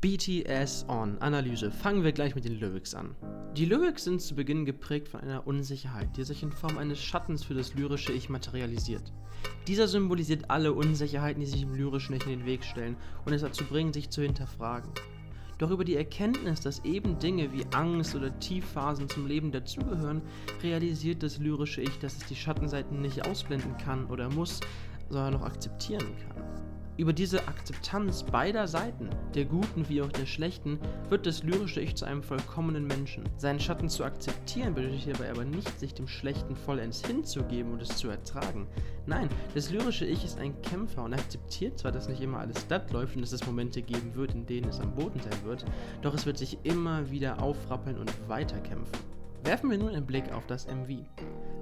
BTS On Analyse. Fangen wir gleich mit den Lyrics an. Die Lyrics sind zu Beginn geprägt von einer Unsicherheit, die sich in Form eines Schattens für das lyrische Ich materialisiert. Dieser symbolisiert alle Unsicherheiten, die sich im lyrischen Ich in den Weg stellen und es dazu bringen, sich zu hinterfragen. Doch über die Erkenntnis, dass eben Dinge wie Angst oder Tiefphasen zum Leben dazugehören, realisiert das lyrische Ich, dass es die Schattenseiten nicht ausblenden kann oder muss, sondern noch akzeptieren kann. Über diese Akzeptanz beider Seiten, der guten wie auch der schlechten, wird das lyrische Ich zu einem vollkommenen Menschen. Seinen Schatten zu akzeptieren bedeutet hierbei aber nicht, sich dem Schlechten vollends hinzugeben und es zu ertragen. Nein, das lyrische Ich ist ein Kämpfer und akzeptiert zwar, dass nicht immer alles glatt läuft und dass es Momente geben wird, in denen es am Boden sein wird, doch es wird sich immer wieder aufrappeln und weiterkämpfen. Werfen wir nun einen Blick auf das MV.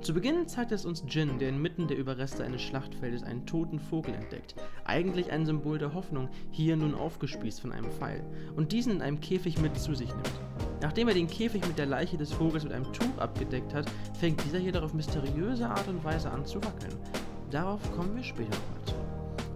Zu Beginn zeigt es uns Jin, der inmitten der Überreste eines Schlachtfeldes einen toten Vogel entdeckt. Eigentlich ein Symbol der Hoffnung, hier nun aufgespießt von einem Pfeil, und diesen in einem Käfig mit zu sich nimmt. Nachdem er den Käfig mit der Leiche des Vogels mit einem Tuch abgedeckt hat, fängt dieser jedoch auf mysteriöse Art und Weise an zu wackeln. Darauf kommen wir später noch zu.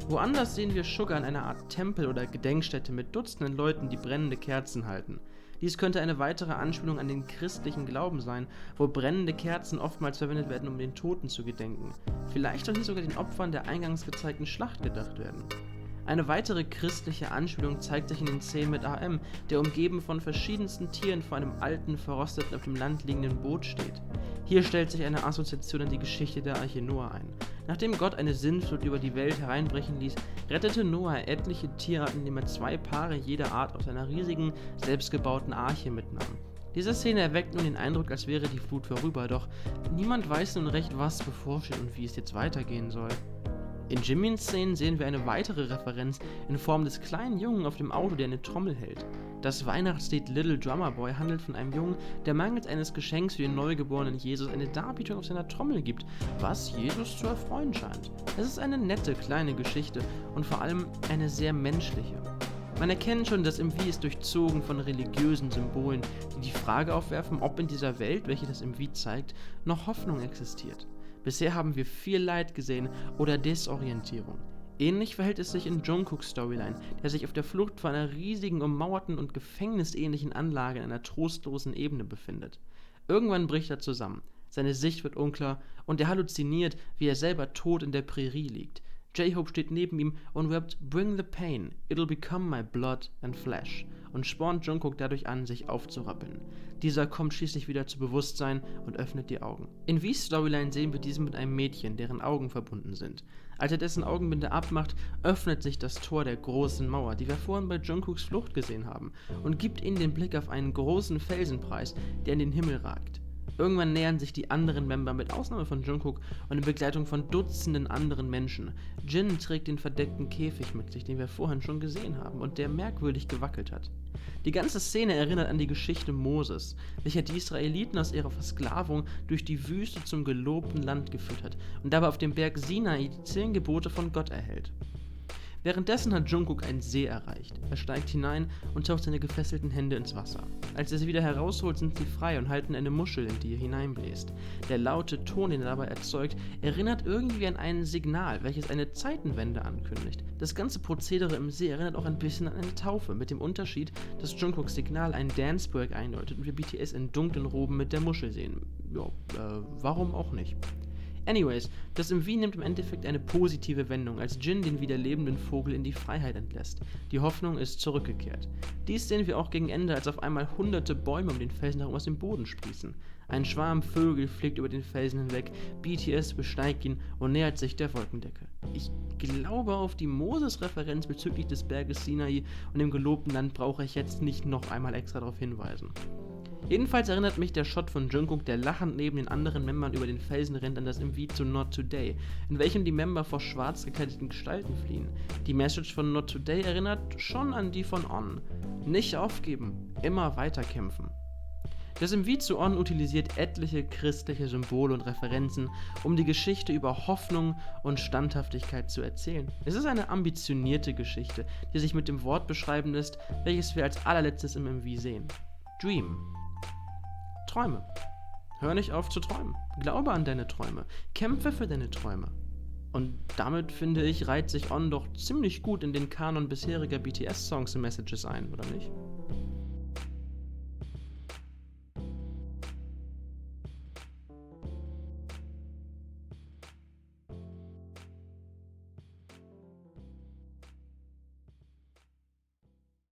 Woanders sehen wir Sugar in einer Art Tempel oder Gedenkstätte mit Dutzenden Leuten, die brennende Kerzen halten. Dies könnte eine weitere Anspielung an den christlichen Glauben sein, wo brennende Kerzen oftmals verwendet werden, um den Toten zu gedenken. Vielleicht soll hier sogar den Opfern der eingangs gezeigten Schlacht gedacht werden. Eine weitere christliche Anspielung zeigt sich in den Szenen mit AM, der umgeben von verschiedensten Tieren vor einem alten, verrosteten, auf dem Land liegenden Boot steht. Hier stellt sich eine Assoziation an die Geschichte der Arche Noah ein. Nachdem Gott eine Sintflut über die Welt hereinbrechen ließ, rettete Noah etliche Tierarten, indem er 2 Paare jeder Art aus einer riesigen, selbstgebauten Arche mitnahm. Diese Szene erweckt nun den Eindruck, als wäre die Flut vorüber, doch niemand weiß nun recht, was bevorsteht und wie es jetzt weitergehen soll. In Jimins Szenen sehen wir eine weitere Referenz in Form des kleinen Jungen auf dem Auto, der eine Trommel hält. Das Weihnachtslied Little Drummer Boy handelt von einem Jungen, der mangels eines Geschenks für den neugeborenen Jesus eine Darbietung auf seiner Trommel gibt, was Jesus zu erfreuen scheint. Es ist eine nette kleine Geschichte und vor allem eine sehr menschliche. Man erkennt schon, das MV ist durchzogen von religiösen Symbolen, die die Frage aufwerfen, ob in dieser Welt, welche das MV zeigt, noch Hoffnung existiert. Bisher haben wir viel Leid gesehen oder Desorientierung. Ähnlich verhält es sich in Jungkooks Storyline, der sich auf der Flucht vor einer riesigen, ummauerten und gefängnisähnlichen Anlage in einer trostlosen Ebene befindet. Irgendwann bricht er zusammen, seine Sicht wird unklar und er halluziniert, wie er selber tot in der Prärie liegt. J-Hope steht neben ihm und rappt "Bring the pain, it'll become my blood and flesh" und spornt Jungkook dadurch an, sich aufzurappeln. Dieser kommt schließlich wieder zu Bewusstsein und öffnet die Augen. In V's Storyline sehen wir diesen mit einem Mädchen, deren Augen verbunden sind. Als er dessen Augenbinde abmacht, öffnet sich das Tor der großen Mauer, die wir vorhin bei Jungkooks Flucht gesehen haben, und gibt ihnen den Blick auf einen großen Felsenpreis, der in den Himmel ragt. Irgendwann nähern sich die anderen Member mit Ausnahme von Jungkook und in Begleitung von Dutzenden anderen Menschen. Jin trägt den verdeckten Käfig mit sich, den wir vorhin schon gesehen haben und der merkwürdig gewackelt hat. Die ganze Szene erinnert an die Geschichte Moses, welcher die Israeliten aus ihrer Versklavung durch die Wüste zum gelobten Land geführt hat und dabei auf dem Berg Sinai die 10 Gebote von Gott erhält. Währenddessen hat Jungkook einen See erreicht. Er steigt hinein und taucht seine gefesselten Hände ins Wasser. Als er sie wieder herausholt, sind sie frei und halten eine Muschel, in die er hineinbläst. Der laute Ton, den er dabei erzeugt, erinnert irgendwie an ein Signal, welches eine Zeitenwende ankündigt. Das ganze Prozedere im See erinnert auch ein bisschen an eine Taufe, mit dem Unterschied, dass Jungkooks Signal einen Dancebreak eindeutet und wir BTS in dunklen Roben mit der Muschel sehen. Warum auch nicht? Anyways, das MV nimmt im Endeffekt eine positive Wendung, als Jin den wieder lebenden Vogel in die Freiheit entlässt. Die Hoffnung ist zurückgekehrt. Dies sehen wir auch gegen Ende, als auf einmal hunderte Bäume um den Felsen herum aus dem Boden sprießen. Ein Schwarm Vögel fliegt über den Felsen hinweg, BTS besteigt ihn und nähert sich der Wolkendecke. Ich glaube, auf die Moses-Referenz bezüglich des Berges Sinai und dem gelobten Land brauche ich jetzt nicht noch einmal extra darauf hinweisen. Jedenfalls erinnert mich der Shot von Jungkook, der lachend neben den anderen Membern über den Felsen rennt, an das MV zu Not Today, in welchem die Member vor schwarz gekleideten Gestalten fliehen. Die Message von Not Today erinnert schon an die von On. Nicht aufgeben, immer weiterkämpfen. Das MV zu On utilisiert etliche christliche Symbole und Referenzen, um die Geschichte über Hoffnung und Standhaftigkeit zu erzählen. Es ist eine ambitionierte Geschichte, die sich mit dem Wort beschreiben lässt, welches wir als allerletztes im MV sehen. Dream. Träume. Hör nicht auf zu träumen. Glaube an deine Träume. Kämpfe für deine Träume. Und damit, finde ich, reiht sich On doch ziemlich gut in den Kanon bisheriger BTS-Songs und Messages ein, oder nicht?